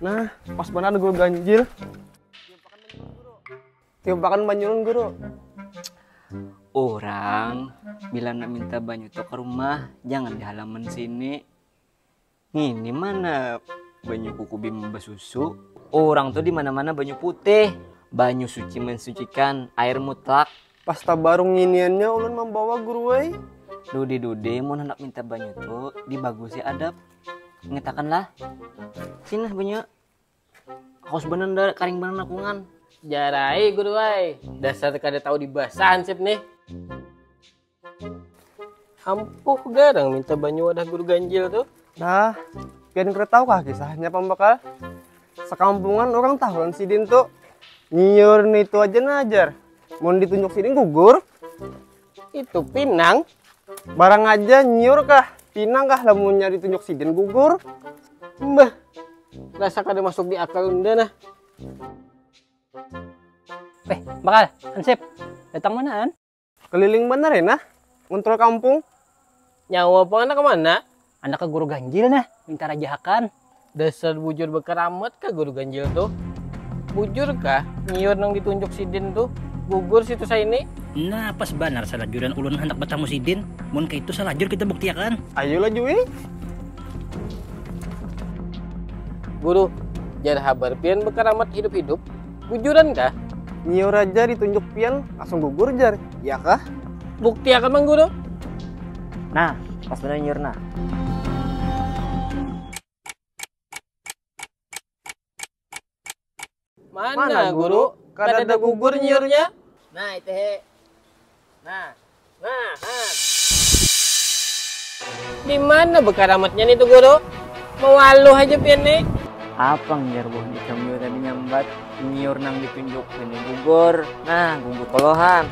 Nah, pas benar guru ganjil. Tiupakan banyuran guru. Orang bila nak minta banyu tuh ke rumah, jangan di halaman sini. Ini mana banyu kuku bimba susu? Orang tuh di mana-mana banyu putih, banyu suci mensucikan, air mutlak. Pas tabarung nginiannya ulun membawa guru wei. Dude mau hendak minta banyu tuh dibagusi adab. Ngetakanlah. Sini banyu. Haus bener karing bener nakungan. Jarai guru wai. Dasar kada tahu dibasahan sip nih. Ampuh garang minta banyu wadah guru ganjil tuh. Nah, pian kira tahu kah kisahnya pembakal? Sekampungan orang tahuan sidin tuh nyiur nih itu aja najar. Mau ditunjuk sidin gugur. Itu pinang. Barang aja nyiur kah? Pinang kah lamunnya ditunjuk sidin gugur? Mbah. Rasa kada masuk di akal unda nah. Bakal, Ansip, datang manaan? Keliling bener ya nah? Ngontrol kampung. Nyawa apa anak kemana? Anak ke guru ganjil nah, minta rajakan. Dasar bujur berkeramat kah guru ganjil tuh? Bujur kah? Nyiur nang ditunjuk sidin tuh? Gugur situ saya ini? Nah, pas benar salajuran ulun hendak bertamu sidin. Mun ke itu salajur kita buktiakan. Ayolah Jui. Guru, jar habar pian berkeramat hidup-hidup. Bujuran kah? Nyiur aja ditunjuk pian langsung gugur jar. Ya kah? Bukti akan mang guru? Nah, pas bener nyiur nah. Mana guru? Kada ada gugur nyiurnya? Nah, itu he. Nah. Di mana berkeramatnya nih tuh guru? Mewaluh aja pian nih. Apa ngiar buah di kami tadi nyambat nyiur nang ditunjuk ini gugur. Nah, gugur kolohan.